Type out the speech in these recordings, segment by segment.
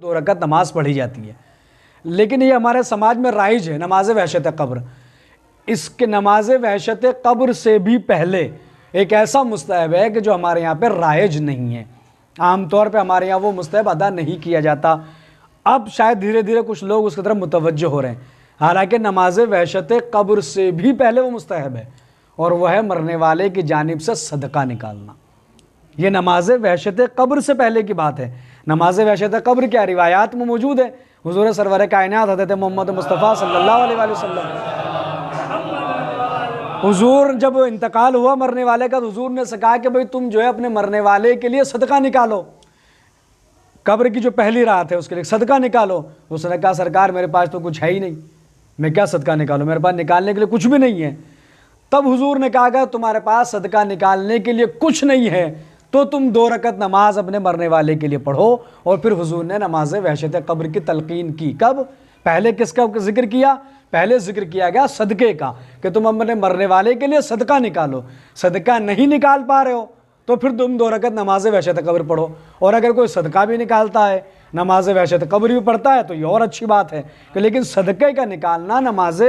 2 رکعت نماز پڑھی جاتی ہے، لیکن یہ ہمارے سماج میں رائج ہے نماز وحشت قبر۔ اس کے نماز وحشت قبر سے بھی پہلے ایک ایسا مستحب ہے کہ جو ہمارے یہاں پہ رائج نہیں ہے، عام طور پہ ہمارے یہاں وہ مستحب ادا نہیں کیا جاتا۔ اب شاید دھیرے دھیرے کچھ لوگ اس کی طرف متوجہ ہو رہے ہیں، حالانکہ نماز وحشت قبر سے بھی پہلے وہ مستحب ہے، اور وہ ہے مرنے والے کی جانب سے صدقہ نکالنا۔ یہ نماز وحشت قبر سے پہلے کی بات ہے۔ نماز وحشت قبر کیا روایات میں موجود ہے، حضور سرور کائنات حضرت محمد مصطفیٰ صلی اللہ علیہ وآلہ وسلم، حضور جب انتقال ہوا مرنے والے کا، حضور نے کہا کہ بھئی تم جو ہے اپنے مرنے والے کے لیے صدقہ نکالو، قبر کی جو پہلی رات ہے اس کے لیے صدقہ نکالو۔ اس نے کہا سرکار میرے پاس تو کچھ ہے ہی نہیں، میں کیا صدقہ نکالوں، میرے پاس نکالنے کے لیے کچھ بھی نہیں ہے۔ تب حضور نے کہا کہ تمہارے پاس صدقہ نکالنے کے لیے کچھ نہیں ہے تو تم 2 رکعت نماز اپنے مرنے والے کے لیے پڑھو۔ اور پھر حضور نے نماز وحشت قبر کی تلقین کی۔ کب؟ پہلے کس کا ذکر کیا؟ پہلے ذکر کیا گیا صدقے کا، کہ تم اپنے مرنے والے کے لیے صدقہ نکالو۔ صدقہ نہیں نکال پا رہے ہو تو پھر تم 2 رکعت نماز وحشت قبر پڑھو۔ اور اگر کوئی صدقہ بھی نکالتا ہے، نماز وحشت قبر بھی پڑھتا ہے تو یہ اور اچھی بات ہے، کہ لیکن صدقے کا نکالنا نماز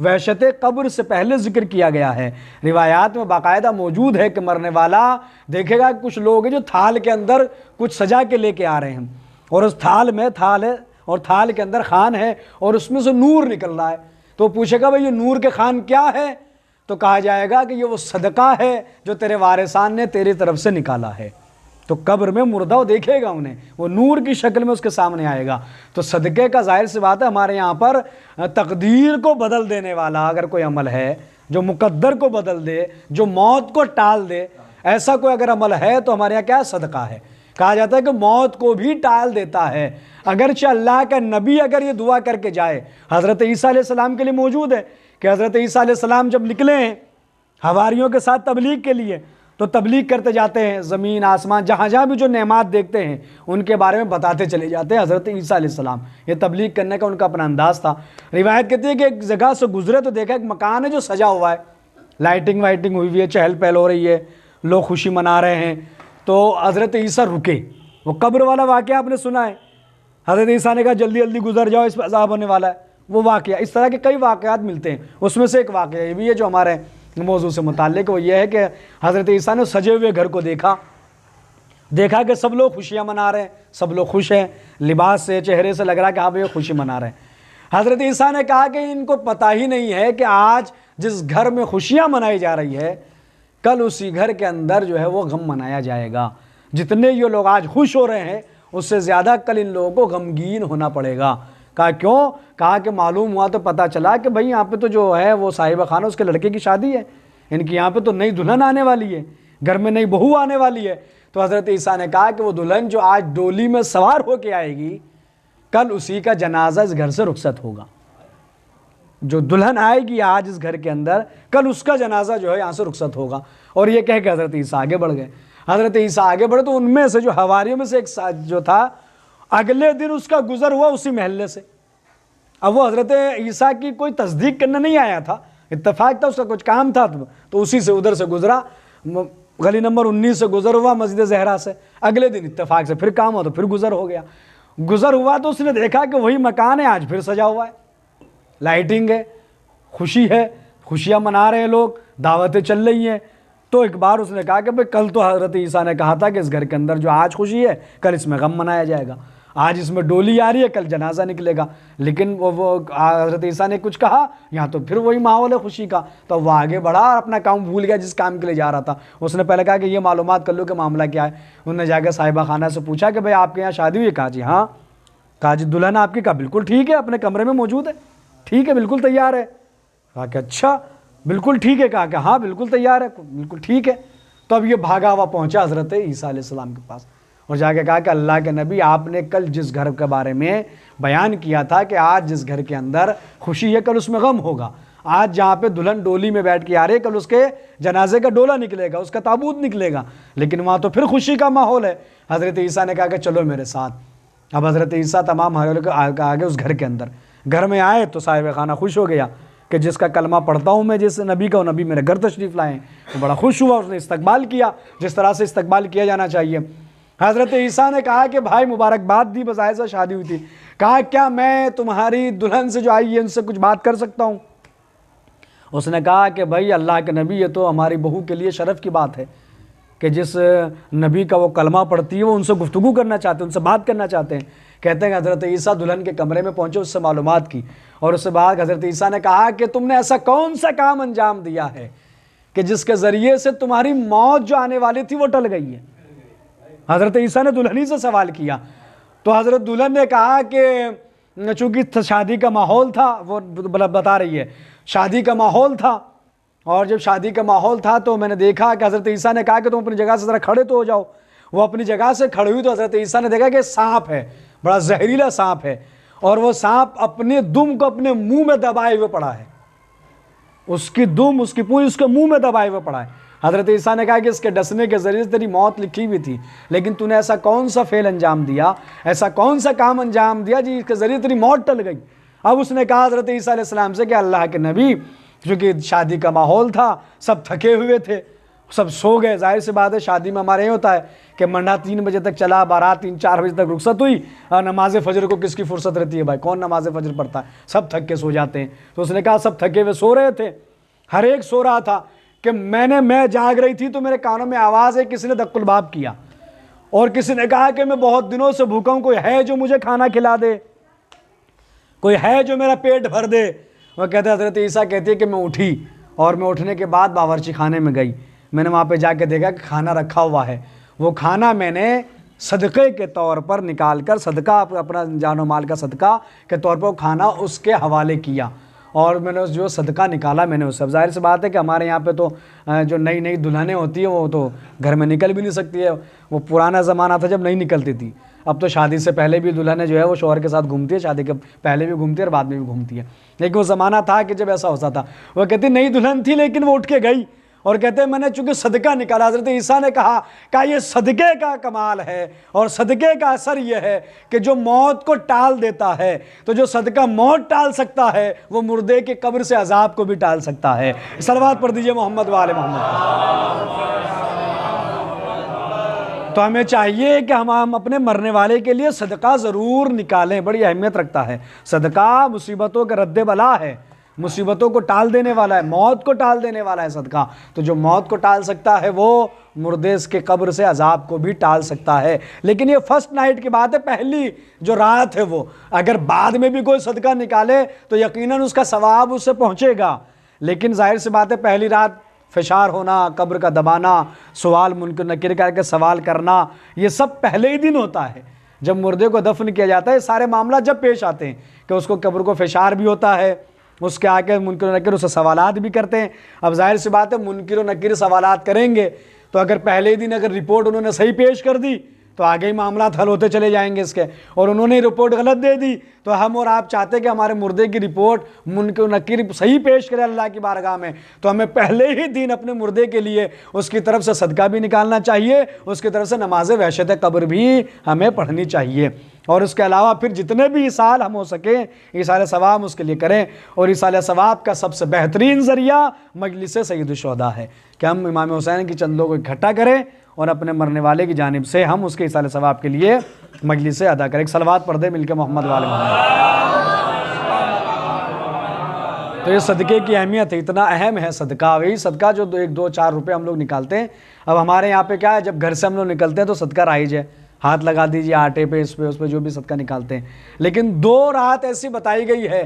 وحشت قبر سے پہلے ذکر کیا گیا ہے۔ روایات میں باقاعدہ موجود ہے کہ مرنے والا دیکھے گا کچھ لوگ ہیں جو تھال کے اندر کچھ سجا کے لے کے آ رہے ہیں، اور اس تھال میں تھال ہے اور تھال کے اندر خوان ہے اور اس میں سے نور نکل رہا ہے، تو پوچھے گا بھئی یہ نور کے خوان کیا ہے؟ تو کہا جائے گا کہ یہ وہ صدقہ ہے جو تیرے وارثان نے تیری طرف سے نکالا ہے۔ تو قبر میں مردہ وہ دیکھے گا انہیں، وہ نور کی شکل میں اس کے سامنے آئے گا۔ تو صدقے کا ظاہر سی بات ہے ہمارے یہاں پر تقدیر کو بدل دینے والا اگر کوئی عمل ہے، جو مقدر کو بدل دے، جو موت کو ٹال دے، ایسا کوئی اگر عمل ہے تو ہمارے یہاں کیا صدقہ ہے۔ کہا جاتا ہے کہ موت کو بھی ٹال دیتا ہے۔ اگرچہ اللہ کا نبی اگر یہ دعا کر کے جائے، حضرت عیسیٰ علیہ السلام کے لیے موجود ہے کہ حضرت عیسیٰ علیہ السلام جب نکلے ہیں حواریوں کے ساتھ تبلیغ کے لیے، تو تبلیغ کرتے جاتے ہیں، زمین آسمان جہاں جہاں بھی جو نعمات دیکھتے ہیں ان کے بارے میں بتاتے چلے جاتے ہیں حضرت عیسیٰ علیہ السلام۔ یہ تبلیغ کرنے کا ان کا اپنا انداز تھا۔ روایت کہتی ہے کہ ایک جگہ سے گزرے تو دیکھا ایک مکان ہے جو سجا ہوا ہے، لائٹنگ وائٹنگ ہوئی ہے، چہل پہل ہو رہی ہے، لوگ خوشی منا رہے ہیں۔ تو حضرت عیسیٰ رکے، وہ قبر والا واقعہ آپ نے سنا ہے، حضرت عیسیٰ نے کہا جلدی جلدی گزر جاؤ اس پہ عذاب ہونے والا ہے، وہ واقعہ۔ اس طرح کے کئی واقعات ملتے ہیں، اس میں سے ایک واقعہ یہ بھی ہے جو ہمارے موضوع سے متعلق، وہ یہ ہے کہ حضرت عیسیٰ نے سجے ہوئے گھر کو دیکھا کہ سب لوگ خوشیاں منا رہے ہیں، سب لوگ خوش ہیں، لباس سے چہرے سے لگ رہا ہے کہ ہاں بھئی خوشی منا رہے ہیں۔ حضرت عیسیٰ نے کہا کہ ان کو پتہ ہی نہیں ہے کہ آج جس گھر میں خوشیاں منائی جا رہی ہے کل اسی گھر کے اندر جو ہے وہ غم منایا جائے گا۔ جتنے یہ لوگ آج خوش ہو رہے ہیں اس سے زیادہ کل ان لوگوں کو غمگین ہونا پڑے گا۔ کہا کیوں؟ کہا کہ معلوم ہوا تو پتہ چلا کہ بھئی یہاں پہ تو جو ہے وہ صاحب خانہ اس کے لڑکے کی شادی ہے، ان کی یہاں پہ تو نئی دلہن آنے والی ہے، گھر میں نئی بہو آنے والی ہے۔ تو حضرت عیسیٰ نے کہا کہ وہ دلہن جو آج ڈولی میں سوار ہو کے آئے گی کل اسی کا جنازہ اس گھر سے رخصت ہوگا۔ جو دلہن آئے گی آج اس گھر کے اندر کل اس کا جنازہ جو ہے یہاں سے رخصت ہوگا۔ اور یہ کہہ کے حضرت عیسیٰ آگے بڑھ گئے۔ حضرت عیسیٰ آگے بڑھے تو ان میں سے جو حواریوں میں سے ایک جو تھا اگلے دن اس کا گزر ہوا اسی محلے سے۔ اب وہ حضرت عیسیٰ کی کوئی تصدیق کرنے نہیں آیا تھا، اتفاق تھا، اس کا کچھ کام تھا تو اسی سے ادھر سے گزرا، گلی نمبر 19 سے گزر ہوا مسجد زہرا سے۔ اگلے دن اتفاق سے پھر کام ہوا تو پھر گزر ہو گیا۔ گزر ہوا تو اس نے دیکھا کہ وہی مکان ہے آج پھر سجا ہوا ہے، لائٹنگ ہے، خوشی ہے، خوشیاں منا رہے ہیں لوگ، دعوتیں چل رہی ہیں۔ تو ایک بار اس نے کہا کہ بھئی کل تو حضرت عیسیٰ نے کہا تھا کہ اس گھر کے اندر جو آج خوشی ہے کل اس میں غم منایا جائے گا، آج اس میں ڈولی آ رہی ہے کل جنازہ نکلے گا۔ لیکن وہ حضرت عیسیٰ نے کچھ کہا یہاں تو پھر وہی ماحول ہے خوشی کا۔ تو وہ آگے بڑھا اور اپنا کام بھول گیا جس کام کے لیے جا رہا تھا۔ اس نے پہلے کہا کہ یہ معلومات کر لو کہ معاملہ کیا ہے۔ انہوں نے جا کے صاحبہ خانہ سے پوچھا کہ بھئی آپ کے یہاں شادی ہوئی؟ کہا جی ہاں۔ کہا جی دلہن آپ کی؟ کہا بالکل ٹھیک ہے، اپنے کمرے میں موجود ہے، ٹھیک ہے بالکل تیار ہے۔ کہا کہ اچھا بالکل ٹھیک ہے؟ کہا کہ ہاں بالکل تیار ہے، بالکل ٹھیک ہے۔ تو اب یہ بھاگا ہوا پہنچا حضرت عیسیٰ علیہ السلام کے پاس اور جا کے کہا کہ اللہ کے نبی آپ نے کل جس گھر کے بارے میں بیان کیا تھا کہ آج جس گھر کے اندر خوشی ہے کل اس میں غم ہوگا، آج جہاں پہ دلہن ڈولی میں بیٹھ کے آ رہے کل اس کے جنازے کا ڈولا نکلے گا، اس کا تابوت نکلے گا، لیکن وہاں تو پھر خوشی کا ماحول ہے۔ حضرت عیسیٰ نے کہا کہ چلو میرے ساتھ۔ اب حضرت عیسیٰ تمام آگے اس گھر کے اندر، گھر میں آئے تو صاحب خانہ خوش ہو گیا کہ جس کا کلمہ پڑھتا ہوں میں جس نبی کا، وہ نبی میرے گھر تشریف لائے ہیں، تو بڑا خوش ہوا، اس نے استقبال کیا جس طرح سے استقبال کیا جانا چاہیے۔ حضرت عیسیٰ نے کہا کہ بھائی مبارکباد دی، بظاہر سے شادی ہوئی تھی، کہا کیا میں تمہاری دلہن سے جو آئی ہے ان سے کچھ بات کر سکتا ہوں؟ اس نے کہا کہ بھائی اللہ کے نبی، یہ تو ہماری بہو کے لیے شرف کی بات ہے کہ جس نبی کا وہ کلمہ پڑھتی ہے وہ ان سے گفتگو کرنا چاہتے ہیں، ان سے بات کرنا چاہتے ہیں۔ کہتے ہیں کہ حضرت عیسیٰ دلہن کے کمرے میں پہنچے، اس سے معلومات کی، اور اس کے بعد حضرت عیسیٰ نے کہا کہ تم نے ایسا کون سا کام انجام دیا ہے کہ جس کے ذریعے سے تمہاری موت جو آنے والی تھی وہ ٹل گئی ہے؟ حضرت عیسیٰ نے دلہنی سے سوال کیا، تو حضرت دلہن نے کہا کہ چونکہ شادی کا ماحول تھا، وہ بتا رہی ہے شادی کا ماحول تھا، اور جب شادی کا ماحول تھا تو میں نے دیکھا کہ حضرت عیسیٰ نے کہا کہ تم اپنی جگہ سے ذرا کھڑے تو ہو جاؤ۔ وہ اپنی جگہ سے کھڑی ہوئی تو حضرت عیسیٰ نے دیکھا کہ سانپ ہے، بڑا زہریلا سانپ ہے، اور وہ سانپ اپنے دم کو اپنے منہ میں دبائے ہوئے پڑا ہے، اس کی دم، اس کی پونج اس کے منہ میں دبائے ہوئے پڑا ہے۔ حضرت عیسیٰ نے کہا کہ اس کے ڈسنے کے ذریعے سے تیری موت لکھی ہوئی تھی، لیکن تو نے ایسا کون سا فعل انجام دیا، ایسا کون سا کام انجام دیا جس کے ذریعے تیری موت ٹل گئی؟ اب اس نے کہا حضرت عیسیٰ علیہ السلام سے کہ اللہ کے نبی، چونکہ شادی کا ماحول تھا، سب تھکے ہوئے تھے، سب سو گئے۔ ظاہر سی بات ہے شادی میں ہمارے یہ ہوتا ہے کہ منڈا 3 بجے تک چلا، بارات 3-4 بجے تک رخصت ہوئی، اور نماز فجر کو کس کی فرصت رہتی ہے بھائی؟ کون نماز فجر پڑھتا ہے؟ سب تھک کے سو جاتے ہیں۔ تو اس نے کہا سب تھکے ہوئے سو رہے تھے، ہر ایک سو رہا تھا کہ میں جاگ رہی تھی تو میرے کانوں میں آواز ہے کسی نے دق الباب کیا، اور کسی نے کہا کہ میں بہت دنوں سے بھوکا ہوں، کوئی ہے جو مجھے کھانا کھلا دے، کوئی ہے جو میرا پیٹ بھر دے؟ وہ کہتے حضرت عیسیٰ کہتی ہے کہ میں اٹھی، اور میں اٹھنے کے بعد باورچی خانے میں گئی، میں نے وہاں پہ جا کے دیکھا کہ کھانا رکھا ہوا ہے، وہ کھانا میں نے صدقے کے طور پر نکال کر، صدقہ اپنا جان و مال کا صدقہ کے طور پر وہ کھانا اس کے حوالے کیا، اور میں نے جو صدقہ نکالا میں نے اس سے۔ ظاہر سی بات ہے کہ ہمارے یہاں پہ تو جو نئی نئی دلہنیں ہوتی ہیں وہ تو گھر میں نکل بھی نہیں سکتی ہے، وہ پرانا زمانہ تھا جب نہیں نکلتی تھی، اب تو شادی سے پہلے بھی دلہنیں جو ہے وہ شوہر کے ساتھ گھومتی ہے، شادی کے پہلے بھی گھومتی ہے اور بعد میں بھی گھومتی ہے، لیکن وہ زمانہ تھا کہ جب ایسا ہوتا تھا۔ وہ کہتی نئی دلہن تھی لیکن وہ اٹھ کے گئی اور کہتے ہیں میں نے چونکہ صدقہ نکالا۔ حضرت عیسیٰ نے کہا کہ یہ صدقے کا کمال ہے، اور صدقے کا اثر یہ ہے کہ جو موت کو ٹال دیتا ہے، تو جو صدقہ موت ٹال سکتا ہے وہ مردے کے قبر سے عذاب کو بھی ٹال سکتا ہے۔ صلوات پڑھ دیجئے محمد و آل محمد۔ تو ہمیں چاہیے کہ ہم اپنے مرنے والے کے لیے صدقہ ضرور نکالیں، بڑی اہمیت رکھتا ہے۔ صدقہ مصیبتوں کا رد بلا ہے، مصیبتوں کو ٹال دینے والا ہے، موت کو ٹال دینے والا ہے صدقہ۔ تو جو موت کو ٹال سکتا ہے وہ مردے کے قبر سے عذاب کو بھی ٹال سکتا ہے۔ لیکن یہ فرسٹ نائٹ کی بات ہے، پہلی جو رات ہے، وہ اگر بعد میں بھی کوئی صدقہ نکالے تو یقیناً اس کا ثواب اس سے پہنچے گا، لیکن ظاہر سی بات ہے پہلی رات فشار ہونا، قبر کا دبانا، سوال منکر نکیر کر کے سوال کرنا، یہ سب پہلے ہی دن ہوتا ہے جب مردے کو دفن کیا جاتا ہے۔ سارے معاملات جب پیش آتے ہیں کہ اس کو قبر کو فشار بھی ہوتا ہے، اس کے آگے منکر و نکیر اس سے سوالات بھی کرتے ہیں۔ اب ظاہر سی بات ہے منکر و نکیر سوالات کریں گے تو اگر پہلے ہی دن اگر رپورٹ انہوں نے صحیح پیش کر دی تو آگے ہی معاملات حل ہوتے چلے جائیں گے اس کے، اور انہوں نے رپورٹ غلط دے دی تو ہم اور آپ چاہتے کہ ہمارے مردے کی رپورٹ منکر و نکیر صحیح پیش کرے اللہ کی بارگاہ میں، تو ہمیں پہلے ہی دن اپنے مردے کے لیے اس کی طرف سے صدقہ بھی نکالنا چاہیے، اس کی طرف سے نماز وحشت قبر بھی ہمیں پڑھنی چاہیے، اور اس کے علاوہ پھر جتنے بھی ایصال ہم ہو سکیں ایصال ثواب اس کے لیے کریں۔ اور ایصال ثواب کا سب سے بہترین ذریعہ مجلس سید الشہداء ہے کہ ہم امام حسین کی چند لوگوں کو اکٹھا کریں اور اپنے مرنے والے کی جانب سے ہم اس کے ایصال ثواب کے لیے مجلس سے ادا کریں۔ ایک صلوات پڑھ دیں مل کے محمد والے محمد۔ تو یہ صدقے کی اہمیت ہے، اتنا اہم ہے صدقہ۔ وہی صدقہ جو 1-2-4 روپے ہم لوگ نکالتے ہیں، اب ہمارے یہاں پہ کیا ہے، جب گھر سے ہم لوگ نکلتے ہیں تو صدقہ رائج ہے، ہاتھ لگا دیجیے آٹے پہ، اس پہ جو بھی صدقہ نکالتے ہیں، لیکن 2 رات ایسی بتائی گئی ہے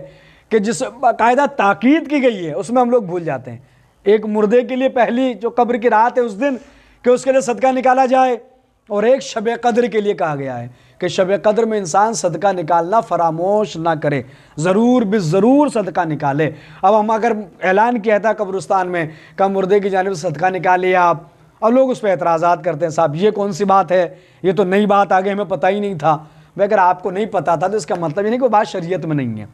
کہ جس باقاعدہ تاکید کی گئی ہے، اس میں ہم لوگ بھول جاتے ہیں۔ ایک مردے کے لیے پہلی جو قبر کی رات ہے اس دن کہ اس کے لیے صدقہ نکالا جائے، اور ایک شب قدر کے لیے کہا گیا ہے کہ شب قدر میں انسان صدقہ نکالنا فراموش نہ کرے، ضرور بالضرور صدقہ نکالے۔ اب ہم اگر اعلان کیا تھا قبرستان میں کہ مردے کی جانب سے صدقہ نکالیے آپ، اب لوگ اس پہ اعتراضات کرتے ہیں، صاحب یہ کون سی بات ہے، یہ تو نئی بات آ گئی، ہمیں پتہ ہی نہیں تھا۔ بھائی اگر آپ کو نہیں پتہ تھا تو اس کا مطلب یہ نہیں کہ وہ بات شریعت میں نہیں ہے،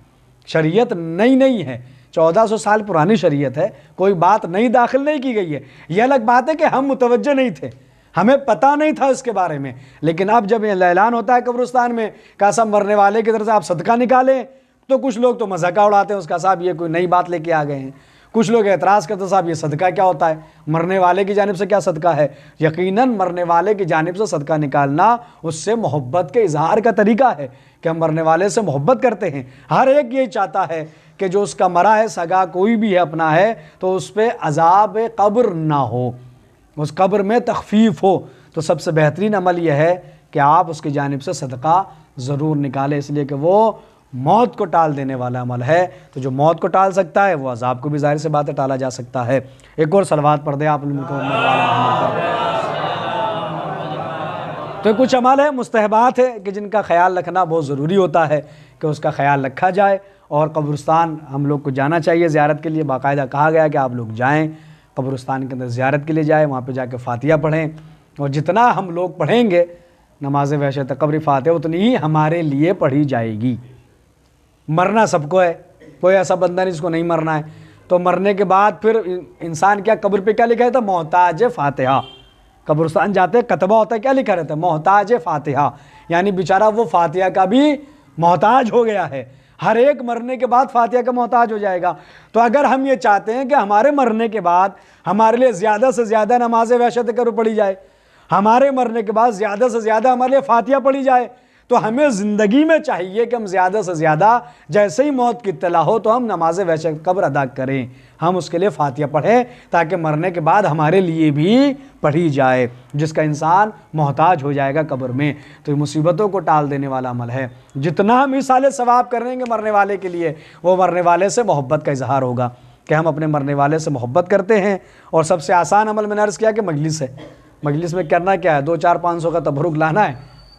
شریعت نئی نہیں ہے، 1400 سال پرانی شریعت ہے، کوئی بات نئی داخل نہیں کی گئی ہے۔ یہ الگ بات ہے کہ ہم متوجہ نہیں تھے، ہمیں پتہ نہیں تھا اس کے بارے میں، لیکن اب جب یہ اعلان ہوتا ہے قبرستان میں کہ صاحب مرنے والے کی طرف سے آپ صدقہ نکالیں، تو کچھ لوگ تو مذاق اڑاتے ہیں اس کا، صاحب یہ کوئی نئی بات لے کے آ گئے ہیں، کچھ لوگ اعتراض کرتے صاحب یہ صدقہ کیا ہوتا ہے، مرنے والے کی جانب سے کیا صدقہ ہے؟ یقیناً مرنے والے کی جانب سے صدقہ نکالنا اس سے محبت کے اظہار کا طریقہ ہے کہ ہم مرنے والے سے محبت کرتے ہیں۔ ہر ایک یہ چاہتا ہے کہ جو اس کا مرا ہے، سگا کوئی بھی ہے، اپنا ہے، تو اس پہ عذاب قبر نہ ہو، اس قبر میں تخفیف ہو۔ تو سب سے بہترین عمل یہ ہے کہ آپ اس کی جانب سے صدقہ ضرور نکالیں، اس لیے کہ وہ موت کو ٹال دینے والا عمل ہے۔ تو جو موت کو ٹال سکتا ہے وہ عذاب کو بھی ظاہر سے بات ہے ٹالا جا سکتا ہے۔ ایک اور صلوات پڑھ دیں آپ لوگوں کو۔ تو کچھ عمل ہے، مستحبات ہے کہ جن کا خیال رکھنا بہت ضروری ہوتا ہے کہ اس کا خیال رکھا جائے، اور قبرستان ہم لوگ کو جانا چاہیے زیارت کے لیے، باقاعدہ کہا گیا کہ آپ لوگ جائیں قبرستان کے اندر زیارت کے لیے جائیں، وہاں پہ جا کے فاتحہ پڑھیں، اور جتنا ہم لوگ پڑھیں گے نماز وحشت قبر فاتحہ اتنی ہی ہمارے لیے پڑھی جائے گی۔ مرنا سب کو ہے، کوئی ایسا بندہ نہیں جس کو نہیں مرنا ہے، تو مرنے کے بعد پھر انسان کیا قبر پہ کیا لکھا رہتا ہے؟ محتاج فاتحہ۔ قبرستان جاتے کتبہ ہوتا ہے، کیا لکھا رہتا ہے؟ محتاج فاتحہ، یعنی بیچارہ وہ فاتحہ کا بھی محتاج ہو گیا ہے، ہر ایک مرنے کے بعد فاتحہ کا محتاج ہو جائے گا۔ تو اگر ہم یہ چاہتے ہیں کہ ہمارے مرنے کے بعد ہمارے لیے زیادہ سے زیادہ نماز وحشت قبر پڑھی جائے، ہمارے مرنے کے بعد زیادہ سے زیادہ ہمارے لیے فاتحہ پڑھی جائے، تو ہمیں زندگی میں چاہیے کہ ہم زیادہ سے زیادہ جیسے ہی موت کی اطلاع ہو تو ہم نماز وحشت قبر ادا کریں، ہم اس کے لیے فاتحہ پڑھیں تاکہ مرنے کے بعد ہمارے لیے بھی پڑھی جائے، جس کا انسان محتاج ہو جائے گا قبر میں۔ تو یہ مصیبتوں کو ٹال دینے والا عمل ہے۔ جتنا ہم اِیصال ثواب کریں گے مرنے والے کے لیے، وہ مرنے والے سے محبت کا اظہار ہوگا کہ ہم اپنے مرنے والے سے محبت کرتے ہیں۔ اور سب سے آسان عمل میں نے عرض کیا کہ مجلس ہے، مجلس میں کرنا کیا ہے؟ 200-400-500 کا تبرک لانا ہے،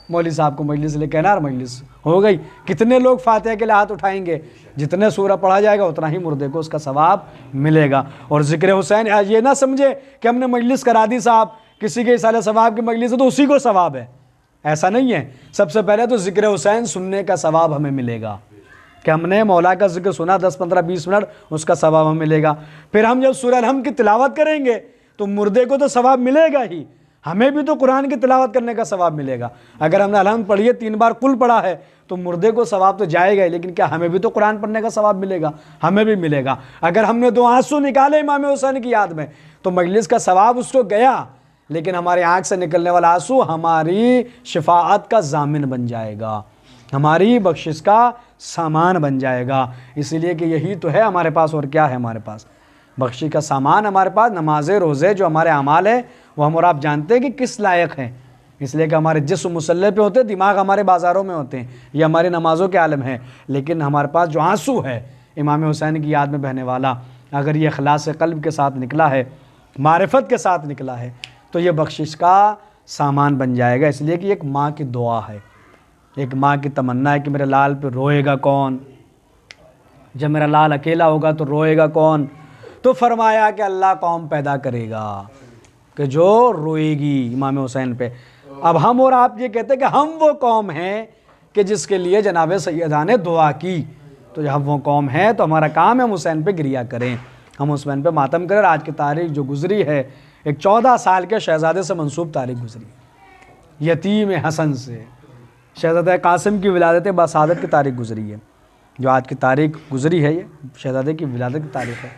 مولوی صاحب کو مجلس لے کے آنا، اور مجلس ہو گئی۔ کتنے لوگ فاتحہ کے لیے ہاتھ اٹھائیں گے؟ جتنے سورہ پڑھا جائے گا اتنا ہی مردے کو اس کا ثواب ملے گا۔ اور ذکر حسین یہ نہ سمجھے کہ ہم نے مجلس کرا دی صاحب، کسی کے اِیصال ثواب کی مجلس ہے تو اسی کو ثواب ہے، ایسا نہیں ہے۔ سب سے پہلے تو ذکر حسین سننے کا ثواب ہمیں ملے گا کہ ہم نے مولا کا ذکر سنا 10-15-20 منٹ، اس کا ثواب ہمیں ملے گا۔ پھر ہم جب سورہ الحمد کی تلاوت کریں گے تو مردے کو تو ثواب ملے گا ہی، ہمیں بھی تو قرآن کی تلاوت کرنے کا ثواب ملے گا۔ اگر ہم نے الحمد پڑھی ہے 3 بار قل پڑھا ہے تو مردے کو ثواب تو جائے گا ہی، لیکن کیا ہمیں بھی تو قرآن پڑھنے کا ثواب ملے گا؟ ہمیں بھی ملے گا۔ اگر ہم نے 2 آنسو نکالے امام حسین کی یاد میں تو مجلس کا ثواب اس کو گیا، لیکن ہماری آنکھ سے نکلنے والا آنسو ہماری شفاعت کا ضامن بن جائے گا، ہماری بخشش کا سامان بن جائے گا۔ اسی لیے کہ یہی تو ہے ہمارے پاس، اور کیا ہے ہمارے پاس؟ بخشش کا سامان ہمارے پاس نمازیں، روزے، جو ہمارے اعمال ہیں وہ ہم اور آپ جانتے ہیں کہ کس لائق ہیں، اس لیے کہ ہمارے جسم مسلح پہ ہوتے ہیں، دماغ ہمارے بازاروں میں ہوتے ہیں، یہ ہماری نمازوں کے عالم ہے۔ لیکن ہمارے پاس جو آنسو ہے امام حسین کی یاد میں بہنے والا، اگر یہ اخلاص قلب کے ساتھ نکلا ہے، معرفت کے ساتھ نکلا ہے، تو یہ بخشش کا سامان بن جائے گا۔ اس لیے کہ ایک ماں کی دعا ہے، ایک ماں کی تمنا ہے کہ میرے لال پہ روئے گا کون؟ جب میرا لال اکیلا ہوگا تو روئے گا کون؟ تو فرمایا کہ اللہ قوم پیدا کرے گا کہ جو روئے گی امام حسین پہ۔ اب ہم اور آپ یہ کہتے ہیں کہ ہم وہ قوم ہیں کہ جس کے لیے جناب سیدہ نے دعا کی، تو جب ہم وہ قوم ہیں تو ہمارا کام ہے ہم حسین پہ گریا کریں، ہم حسین پہ ماتم کریں۔ آج کی تاریخ جو گزری ہے، ایک 14 سال کے شہزادے سے منسوب تاریخ گزری، یتیم حسن سے شہزادہ قاسم کی ولادت بسعادت کی تاریخ گزری ہے۔ جو آج کی تاریخ گزری ہے یہ شہزادے کی ولادت کی تاریخ ہے۔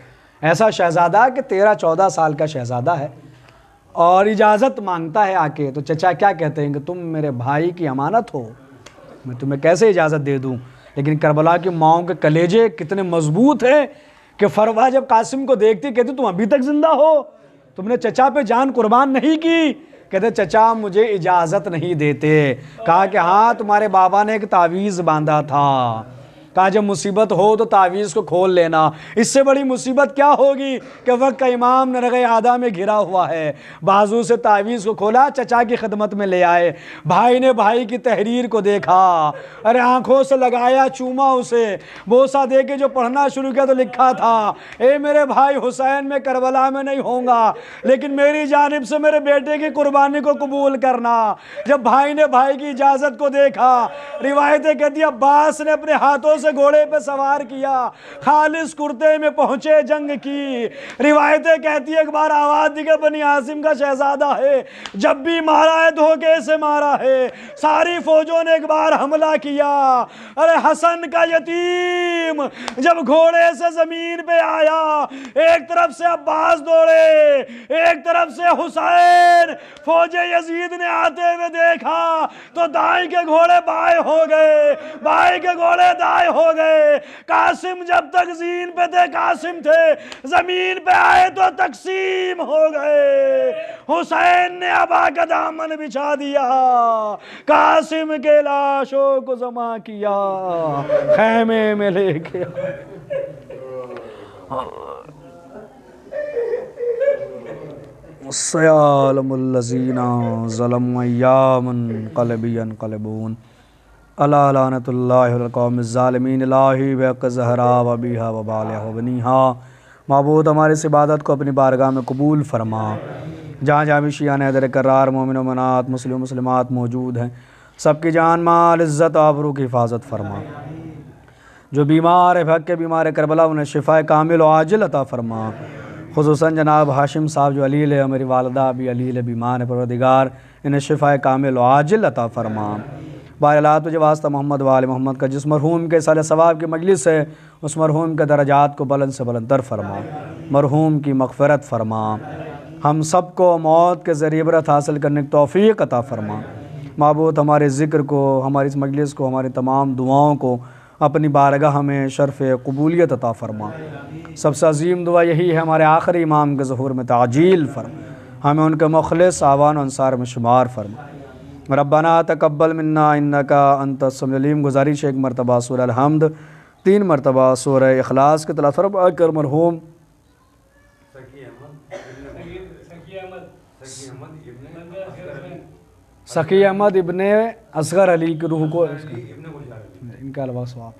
ایسا شہزادہ کہ 13-14 سال کا شہزادہ ہے اور اجازت مانگتا ہے آ کے، تو چچا کیا کہتے ہیں کہ تم میرے بھائی کی امانت ہو، میں تمہیں کیسے اجازت دے دوں؟ لیکن کربلا کی ماؤں کے کلیجے کتنے مضبوط ہیں کہ فروا جب قاسم کو دیکھتی کہتی تم ابھی تک زندہ ہو، تم نے چچا پہ جان قربان نہیں کی؟ کہتے چچا مجھے اجازت نہیں دیتے۔ کہا کہ ہاں تمہارے بابا نے ایک تعویذ باندھا تھا، کہا جب مصیبت ہو تو تعویذ کو کھول لینا، اس سے بڑی مصیبت کیا ہوگی کہ وقت کا امام نرغِ عادہ میں گھرا ہوا ہے۔ بازو سے تعویذ کو کھولا، چچا کی خدمت میں لے آئے، بھائی نے بھائی کی تحریر کو دیکھا، ارے آنکھوں سے لگایا، چوما اسے، بوسہ دے کے جو پڑھنا شروع کیا تو لکھا تھا اے میرے بھائی حسین میں کربلا میں نہیں ہوں گا، لیکن میری جانب سے میرے بیٹے کی قربانی کو قبول کرنا۔ جب بھائی نے بھائی کی اجازت کو دیکھا، روایتیں کہتی ہیں عباس نے اپنے ہاتھوں سے سے گھوڑے پہ سوار کیا، خالص کرتے میں پہنچے جنگ کی۔ روایتیں کہتی ہے ایک بار آواز دی کہ بنی عاصم کا شہزادہ ہے، جب بھی مارا ہے دھوکے سے مارا ہے۔ ساری فوجوں نے ایک بار حملہ کیا، ارے حسن کا یتیم جب گھوڑے سے زمین پہ آیا، ایک طرف سے عباس دوڑے، ایک طرف سے حسین۔ فوج یزید نے آتے ہوئے دیکھا تو دائیں کے گھوڑے بائیں ہو گئے، بائیں کے گھوڑے دائیں ہو گئے۔ قاسم جب تک زین پہ تھے قاسم تھے، زمین پہ آئے تو تقسیم ہو گئے۔ حسین نے ابا کا دامن بچھا دیا، قاسم کے لاشوں کو جمع کیا، خیمے میں لے کے سیعلم الذین ظلموا ایام قلبی ینقلبون الا لعنۃ اللہ علی القوم الظالمین الہی بحق زہرا و بیہا و بالہا و بنیہا۔ معبود ہماری اس عبادت کو اپنی بارگاہ میں قبول فرما۔ جہاں جہاں بھی شیعان حیدر کرار، مومن و مومنات، مسلم و مسلمات موجود ہیں، سب کی جان مال عزت و آبرو کی حفاظت فرما۔ جو بیمار ہے حق کے بیمار کربلا انہیں شفا کامل و عاجل عطا فرما۔ خصوصاً جناب ہاشم صاحب جو علیل ہے، میری والدہ بھی علیل ہے، بیمار ہے، پروردگار انہیں شفا کامل و عاجل عطا فرما۔ بارالات تجھے واسطہ محمد و آل محمد کا جس مرحوم کے صالح ثواب کی مجلس ہے، اس مرحوم کے درجات کو بلند سے بلند تر فرما، مرحوم کی مغفرت فرما، ہم سب کو موت کے ذریعے عبرت حاصل کرنے کی توفیق عطا فرما۔ معبود ہمارے ذکر کو، ہماری اس مجلس کو، ہماری تمام دعاؤں کو اپنی بارگاہ میں شرف قبولیت عطا فرما۔ سب سے عظیم دعا یہی ہے ہمارے آخری امام کے ظہور میں تعجیل فرما، ہمیں ان کے مخلص اعوان و انصار میں شمار فرما۔ ربنا تقبل منا انکا انت السمیع العلیم۔ گزارش ایک مرتبہ سورہ الحمد، 3 مرتبہ سورہ اخلاص کے تلاوت فرما کر مرحوم سخی احمد ابن اصغر علی کی روح کو ان کا علاوہ ثواب